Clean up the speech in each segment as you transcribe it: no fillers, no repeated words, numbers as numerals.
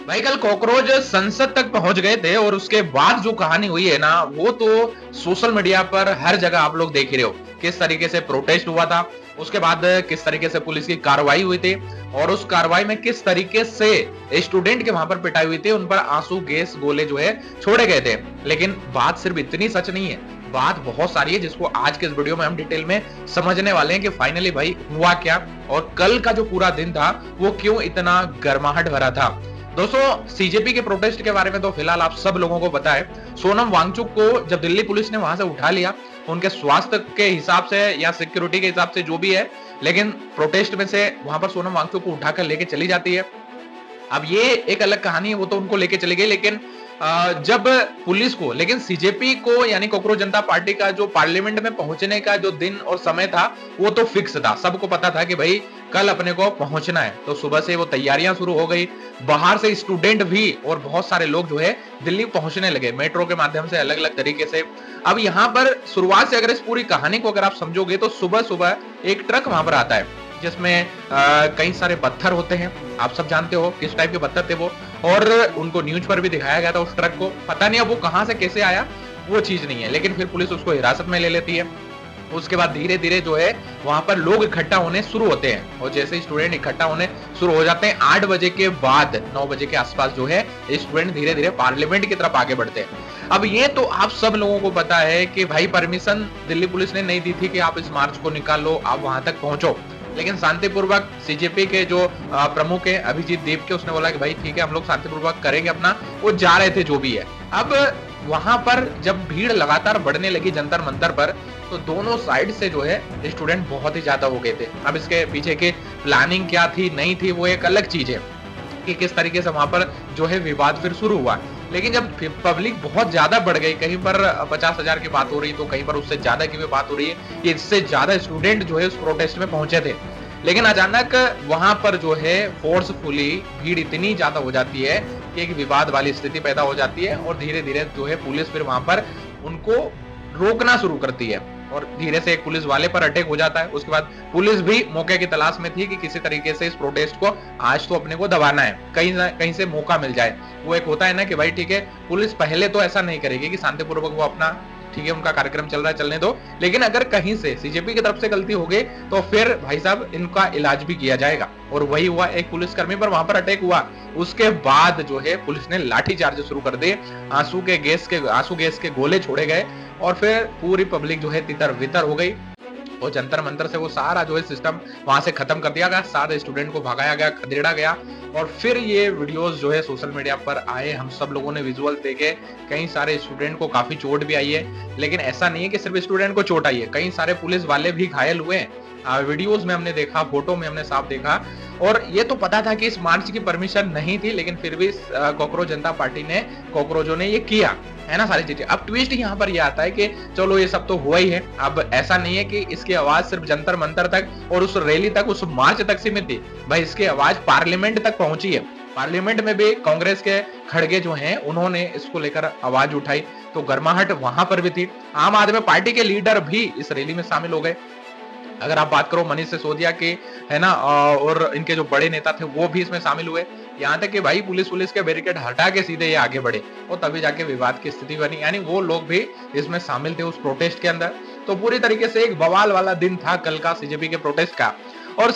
भाई कल कॉकरोच संसद तक पहुंच गए थे और उसके बाद जो कहानी हुई है ना, वो तो सोशल मीडिया पर हर जगह आप लोग देख ही रहे हो। किस तरीके से प्रोटेस्ट हुआ था, उसके बाद किस तरीके से पुलिस की कार्रवाई हुई थी, और उस कार्रवाई में किस तरीके से स्टूडेंट के वहां पर पिटाई हुई थी, उन पर आंसू गैस गोले जो है छोड़े गए थे। लेकिन बात सिर्फ इतनी सच नहीं है, बात बहुत सारी है जिसको आज के इस वीडियो में हम डिटेल में समझने वाले हैं कि फाइनली भाई हुआ क्या, और कल का जो पूरा दिन था वो क्यों इतना गर्माहट भरा था। दोस्तों, सीजेपी के प्रोटेस्ट के बारे में तो फिलहाल आप सब लोगों को पता है। सोनम वांगचुक को जब दिल्ली पुलिस ने वहां से उठा लिया, उनके स्वास्थ्य के हिसाब से या सिक्योरिटी के हिसाब से जो भी है, लेकिन प्रोटेस्ट में से वहां पर सोनम वांगचुक को उठाकर लेके चली जाती है। अब ये एक अलग कहानी है, वो तो उनको लेके चली गई, लेकिन जब पुलिस को, लेकिन सीजेपी को यानी कॉकरोच जनता पार्टी का जो पार्लियामेंट में पहुंचने का जो दिन और समय था वो तो फिक्स था। सबको पता था कि भाई कल अपने को पहुंचना है, तो सुबह से वो तैयारियां शुरू हो गई। बाहर से स्टूडेंट भी और बहुत सारे लोग जो है दिल्ली पहुंचने लगे मेट्रो के माध्यम से, अलग अलग तरीके से। अब यहाँ पर शुरुआत से अगर इस पूरी कहानी को अगर आप समझोगे तो सुबह सुबह एक ट्रक वहां पर आता है जिसमें कई सारे पत्थर होते हैं। आप सब जानते हो किस टाइप के पत्थर थे वो, और उनको न्यूज पर भी दिखाया गया था उस ट्रक को। पता नहीं अब वो कहां से कैसे आया, वो चीज नहीं है, लेकिन फिर पुलिस उसको हिरासत में ले लेती है। उसके बाद धीरे धीरे जो है वहां पर लोग इकट्ठा होने शुरू होते हैं, और जैसे स्टूडेंट इकट्ठा होने शुरू हो जाते हैं 8 बजे के बाद 9 बजे के आसपास जो है स्टूडेंट धीरे धीरे पार्लियामेंट की तरफ आगे बढ़ते हैं। अब ये तो आप सब लोगों को पता है कि भाई परमिशन दिल्ली पुलिस ने नहीं दी थी कि आप इस मार्च को निकालो, आप वहां तक पहुंचो, लेकिन शांतिपूर्वक सीजेपी के जो प्रमुख है अभिजीत देव के, उसने बोला कि भाई ठीक है हम लोग शांतिपूर्वक करेंगे अपना। वो जा रहे थे जो भी है। अब वहां पर जब भीड़ लगातार बढ़ने लगी जंतर मंतर पर, तो दोनों साइड से जो है स्टूडेंट बहुत ही ज्यादा हो गए थे। अब इसके पीछे की प्लानिंग क्या थी नहीं थी वो एक अलग चीज है कि किस तरीके से वहां पर जो है विवाद फिर शुरू हुआ। लेकिन जब पब्लिक बहुत ज्यादा बढ़ गई, कहीं पर 50,000 की बात हो रही तो कहीं पर उससे ज्यादा की भी बात हो रही है, इससे ज्यादा स्टूडेंट जो है उस प्रोटेस्ट में पहुंचे थे। लेकिन अचानक वहां पर जो है फोर्सफुली भीड़ इतनी ज्यादा हो जाती है कि एक विवाद वाली स्थिति पैदा हो जाती है, और धीरे धीरे जो है पुलिस फिर वहां पर उनको रोकना शुरू करती है, और धीरे से एक पुलिस वाले पर अटैक हो जाता है। उसके बाद पुलिस भी मौके की तलाश में थी कि किसी तरीके से इस प्रोटेस्ट को आज तो अपने को दबाना है, कहीं से मौका मिल जाए। वो एक होता है ना कि भाई ठीक है, पुलिस पहले तो ऐसा नहीं करेगी कि शांतिपूर्वक वो अपना, ठीक है उनका कार्यक्रम चल रहा है चलने दो, लेकिन अगर कहीं से सीजेपी की तरफ से गलती हो गई तो फिर भाई साहब इनका इलाज भी किया जाएगा। और वही हुआ, एक पुलिसकर्मी पर वहां पर अटैक हुआ। उसके बाद जो है पुलिस ने लाठीचार्ज शुरू कर दिए, आंसू गैस के गोले छोड़े गए, और फिर पूरी पब्लिक जो है तितर बितर हो गई। और जंतर मंतर से वो सारा जो है सिस्टम वहां से खत्म कर दिया गया, सारे स्टूडेंट को भगाया गया, खदेड़ा गया। और फिर ये वीडियोस जो है सोशल मीडिया पर आए, हम सब लोगों ने विजुअल देखे। कई सारे स्टूडेंट को काफी चोट भी आई है, लेकिन ऐसा नहीं है कि सिर्फ स्टूडेंट को चोट आई है, कई सारे पुलिस वाले भी घायल हुए हैं। वीडियोस में हमने देखा, फोटो में हमने साफ देखा। और ये तो पता था कि इस मार्च की परमिशन नहीं थी, लेकिन फिर भी कॉकरोच जनता पार्टी ने, कॉकरोचों ने ये किया है ना सारी चीजें। अब ट्विस्ट यहाँ पर ये आता है कि चलो ये सब तो हुआ ही है, अब ऐसा नहीं है कि इसकी आवाज सिर्फ जंतर मंतर तक और उस रैली तक, उस मार्च तक सीमित थी। भाई इसकी आवाज पार्लियामेंट तक पहुंची है। पार्लियामेंट में भी कांग्रेस के खड़गे जो हैं उन्होंने इसको लेकर आवाज उठाई, तो गर्माहट वहां पर भी थी। आम आदमी पार्टी के लीडर भी इस रैली में शामिल हो गए। अगर आप बात करो मनीष सिसोदिया के, है ना, और इनके जो बड़े नेता थे वो भी इसमें शामिल हुए। यहाँ तक कि भाई पुलिस के बैरिकेड हटा के सीधे ये आगे बढ़े, और तभी जाके विवाद की स्थिति बनी, यानी वो लोग भी इसमें शामिल थे उस प्रोटेस्ट के अंदर। तो पूरी तरीके से एक बवाल वाला दिन था कल का सीजेपी के प्रोटेस्ट का। और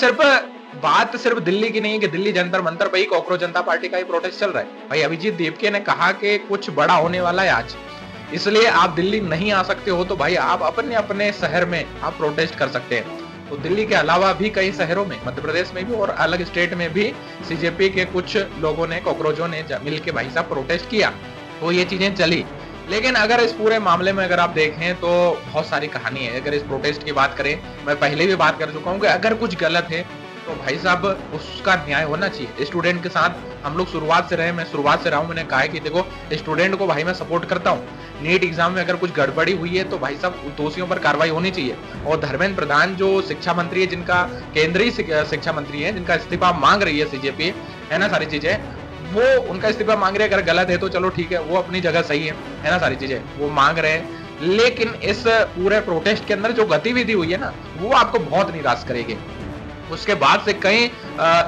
बात सिर्फ दिल्ली की नहीं है कि दिल्ली जंतर मंतर पर ही कॉकरोच जनता पार्टी का ही प्रोटेस्ट चल रहा है। भाई अभिजीत देवके ने कहा कि कुछ बड़ा होने वाला है आज, इसलिए आप दिल्ली नहीं आ सकते हो तो भाई आप अपने अपने शहर में आप प्रोटेस्ट कर सकते हैं। तो दिल्ली के अलावा भी कई शहरों में, मध्य प्रदेश में भी और अलग स्टेट में भी सीजेपी के कुछ लोगों ने, कॉकरोचों ने मिलकर भाई साहब प्रोटेस्ट किया, तो ये चीजें चली। लेकिन अगर इस पूरे मामले में अगर आप देखें तो बहुत सारी कहानी है। अगर इस प्रोटेस्ट की बात करें, मैं पहले भी बात कर चुका हूँ कि अगर कुछ गलत है तो भाई साहब उसका न्याय होना चाहिए। स्टूडेंट के साथ हम लोग शुरुआत से रहे, मैं शुरुआत से रहा हूँ। मैंने कहा है कि देखो स्टूडेंट को भाई मैं सपोर्ट करता हूँ, नीट एग्जाम में अगर कुछ गड़बड़ी हुई है तो भाई साहब दोषियों पर कार्रवाई होनी चाहिए। और धर्मेंद्र प्रधान जो शिक्षा मंत्री है, जिनका केंद्रीय शिक्षा मंत्री है, जिनका इस्तीफा मांग रही है सीजेपी, है ना सारी चीजें, वो उनका इस्तीफा मांग रहे हैं। अगर गलत है तो चलो ठीक है, वो अपनी जगह सही है ना सारी चीजें वो मांग रहे हैं। लेकिन इस पूरे प्रोटेस्ट के अंदर जो गतिविधि हुई है ना, वो आपको बहुत निराश करेगी। उसके बाद से कई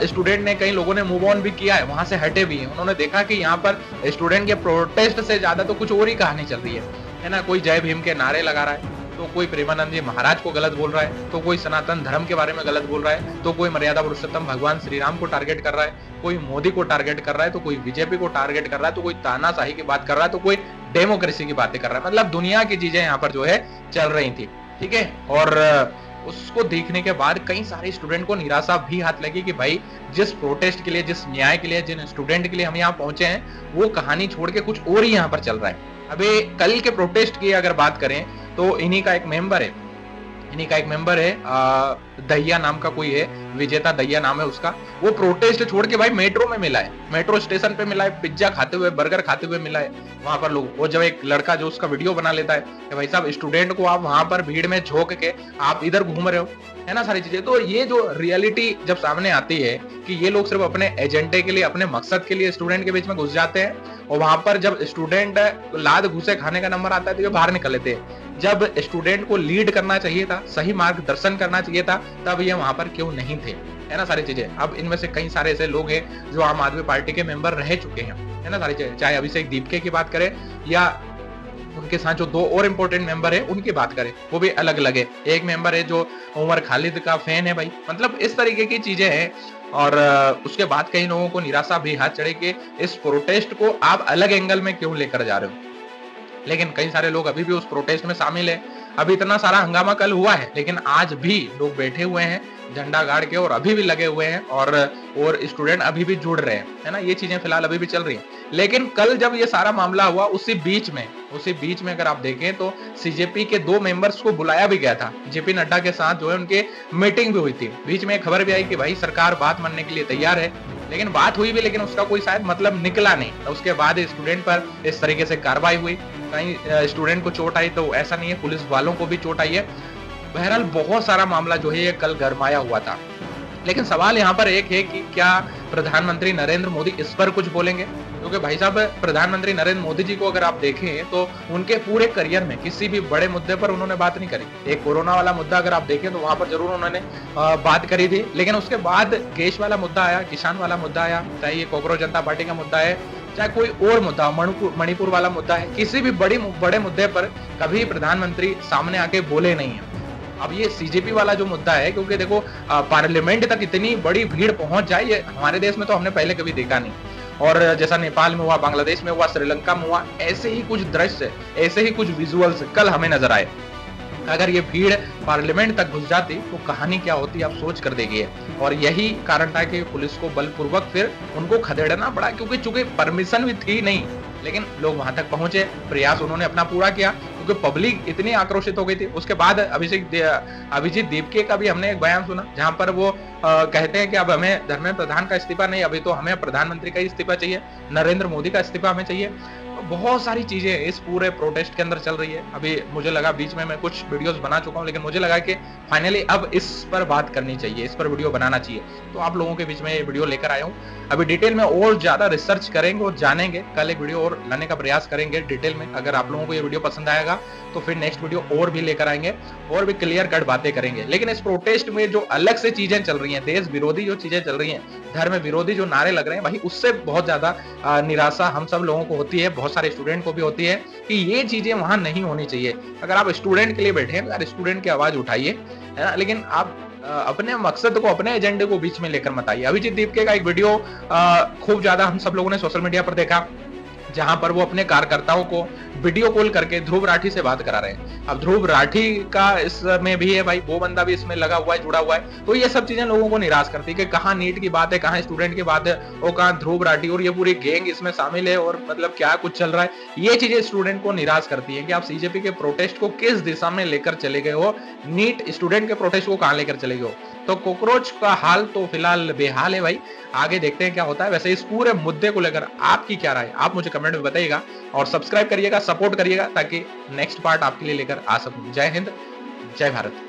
स्टूडेंट ने, कई लोगों ने मूव ऑन भी किया है, वहां से हटे भी हैं। उन्होंने देखा कि यहाँ पर स्टूडेंट के प्रोटेस्ट से ज्यादा तो कुछ और ही कहानी चल रही है ना। कोई जय भीम के नारे लगा रहा है, तो कोई प्रेमानंद जी महाराज को गलत बोल रहा है, तो कोई सनातन धर्म के बारे में गलत बोल रहा है, तो कोई मर्यादा पुरुषोत्तम भगवान श्री राम को टारगेट कर रहा है, कोई मोदी को टारगेट कर रहा है, तो कोई बीजेपी को टारगेट कर रहा है, तो कोई तानाशाही की बात कर रहा है, तो कोई डेमोक्रेसी की बातें कर रहा है। मतलब दुनिया की चीजें यहाँ पर जो है चल रही थी, ठीक है। और उसको देखने के बाद कई सारे स्टूडेंट को निराशा भी हाथ लगी कि भाई जिस प्रोटेस्ट के लिए, जिस न्याय के लिए, जिन स्टूडेंट के लिए हम यहाँ पहुंचे हैं, वो कहानी छोड़ के कुछ और ही यहाँ पर चल रहा है। अबे कल के प्रोटेस्ट की अगर बात करें तो इन्हीं का एक मेंबर है दहिया नाम का कोई है, विजेता दहिया नाम है उसका। वो प्रोटेस्ट छोड़ के भाई मेट्रो में मिला है, मेट्रो स्टेशन पे मिला है, पिज्जा खाते हुए, बर्गर खाते हुए मिला है वहां पर लोग। वो जब एक लड़का जो उसका वीडियो बना लेता है कि भाई साहब स्टूडेंट को आप वहां पर भीड़ में झोंक के आप इधर घूम रहे हो, है ना, सारी चीजें। तो ये जो रियलिटी जब सामने आती है कि ये लोग सिर्फ अपने एजेंडे के लिए, अपने मकसद के लिए स्टूडेंट के बीच में घुस जाते हैं, और वहां पर जब स्टूडेंट लाद घुसे खाने का नंबर आता है तो ये बाहर निकल लेते हैं। जब स्टूडेंट को लीड करना चाहिए था, सही मार्गदर्शन करना चाहिए था, तब ये वहां पर क्यों नहीं थे, है ना, सारी चीजें। अब इनमें से कई सारे ऐसे लोग हैं जो आम आदमी पार्टी के मेंबर रह चुके हैं, है ना, सारी चीजें। चाहे अभिषेक दीपके की बात करें या उनके साथ जो दो और इम्पोर्टेंट मेंबर है उनकी बात करें, वो भी अलग अलग है। एक मेंबर है जो उमर खालिद का फैन है भाई। मतलब इस तरीके की चीजें हैं। और उसके बाद कई लोगों को निराशा भी हाथ चढ़ी कि इस प्रोटेस्ट को आप अलग एंगल में क्यों लेकर जा रहे हो। लेकिन कई सारे लोग अभी भी उस प्रोटेस्ट में शामिल है। अभी इतना सारा हंगामा कल हुआ है, लेकिन आज भी लोग बैठे हुए हैं झंडा गाड़ के, और अभी भी लगे हुए हैं, और स्टूडेंट अभी भी जुड़ रहे हैं, है ना। ये चीजें फिलहाल अभी भी चल रही हैं। लेकिन कल जब ये सारा मामला हुआ, उसी बीच में अगर आप देखें तो सीजेपी के 2 मेंबर्स को बुलाया भी गया था। जेपी नड्डा के साथ जो है उनके मीटिंग भी हुई थी। बीच में खबर भी आई कि भाई सरकार बात मानने के लिए तैयार है, लेकिन बात हुई भी, लेकिन उसका कोई शायद मतलब निकला नहीं। तो उसके बाद स्टूडेंट पर इस तरीके से कार्रवाई हुई। कहीं स्टूडेंट को चोट आई तो ऐसा नहीं है, पुलिस वालों को भी चोट आई है। बहरहाल बहुत सारा मामला जो है ये कल गरमाया हुआ था। लेकिन सवाल यहाँ पर एक है कि क्या प्रधानमंत्री नरेंद्र मोदी इस पर कुछ बोलेंगे? क्योंकि भाई साहब प्रधानमंत्री नरेंद्र मोदी जी को अगर आप देखें तो उनके पूरे करियर में किसी भी बड़े मुद्दे पर उन्होंने बात नहीं करी। एक कोरोना वाला मुद्दा अगर आप देखें तो वहां पर जरूर उन्होंने बात करी थी, लेकिन उसके बाद गैस वाला मुद्दा आया, किसान वाला मुद्दा आया, चाहे ये कांग्रेस जनता पार्टी का मुद्दा है, चाहे कोई और मुद्दा, मणिपुर वाला मुद्दा है, किसी भी बड़े मुद्दे पर कभी प्रधानमंत्री सामने आके बोले नहीं है। अब ये सीजेपी वाला जो मुद्दा है, क्योंकि देखो पार्लियामेंट तक इतनी बड़ी भीड़ पहुंच जाए, ये हमारे देश में तो हमने पहले कभी देखा नहीं। और जैसा नेपाल में हुआ, बांग्लादेश में हुआ, श्रीलंका में हुआ, ऐसे ही कुछ दृश्य, ऐसे ही कुछ विजुअल्स कल हमें नजर आए। अगर ये भीड़ पार्लियामेंट तक घुस जाती तो कहानी क्या होती आप सोच कर देखिए। और यही कारण था कि पुलिस को बलपूर्वक फिर उनको खदेड़ना पड़ा, क्योंकि चूंकि परमिशन भी थी नहीं, लेकिन लोग वहां तक पहुंचे, प्रयास उन्होंने अपना पूरा किया, क्योंकि पब्लिक इतनी आक्रोशित हो गई थी। उसके बाद अभिजीत दीपके का भी हमने एक बयान सुना, जहां पर वो कहते हैं कि अब हमें धर्मेंद्र प्रधान का इस्तीफा नहीं, अभी तो हमें प्रधानमंत्री का इस्तीफा चाहिए, नरेंद्र मोदी का इस्तीफा हमें चाहिए। बहुत सारी चीजें इस पूरे प्रोटेस्ट के अंदर चल रही है। अभी मुझे लगा, बीच में मैं कुछ वीडियोस बना चुका हूं, लेकिन मुझे लगा कि फाइनली अब इस पर बात करनी चाहिए, इस पर वीडियो बनाना चाहिए, तो आप लोगों के बीच में ये वीडियो लेकर आया हूं। अभी डिटेल में और ज्यादा रिसर्च करेंगे और जानेंगे, कल एक वीडियो और लाने का प्रयास करेंगे डिटेल में। अगर आप लोगों को ये वीडियो पसंद आएगा तो फिर नेक्स्ट वीडियो और भी लेकर आएंगे, और भी क्लियर कट बातें करेंगे। लेकिन इस प्रोटेस्ट में जो अलग से चीजें चल रही हैं, देश विरोधी जो चीजें चल रही हैं, धर्म विरोधी जो नारे लग रहे हैं, भाई उससे बहुत ज्यादा निराशा हम सब लोगों को होती है, बहुत सारे स्टूडेंट को भी होती है कि ये चीजें वहां नहीं होनी चाहिए। अगर आप स्टूडेंट के लिए बैठे हैं तो यार स्टूडेंट की आवाज उठाइए, है ना, लेकिन आप अपने मकसद को, अपने एजेंडे को बीच में लेकर मत आइए। अभिजीत दीपके का एक वीडियो खूब ज्यादा हम सब लोगों ने सोशल मीडिया पर देखा, जहां पर वो अपने कार्यकर्ताओं को वीडियो कॉल करके ध्रुव राठी से बात करा रहे हैं। अब ध्रुव राठी का इसमें भी है भाई, वो बंदा भी इसमें लगा हुआ है, जुड़ा हुआ है। तो ये सब चीजें लोगों को निराश करती है कि कहाँ नीट की बात है, कहाँ स्टूडेंट की बात है, और कहाँ ध्रुव राठी और ये पूरी गैंग इसमें शामिल है, और मतलब क्या कुछ चल रहा है। ये चीजें स्टूडेंट को निराश करती है कि आप सीजेपी के प्रोटेस्ट को किस दिशा में लेकर चले गए हो, नीट स्टूडेंट के प्रोटेस्ट को कहाँ लेकर चले गए हो। तो कॉकरोच का हाल तो फिलहाल बेहाल है भाई, आगे देखते हैं क्या होता है। वैसे इस पूरे मुद्दे को लेकर आपकी क्या राय, आप मुझे कमेंट में बताइएगा, और सब्सक्राइब करिएगा, सपोर्ट करिएगा, ताकि नेक्स्ट पार्ट आपके लिए लेकर आ सकूं। जय हिंद, जय भारत।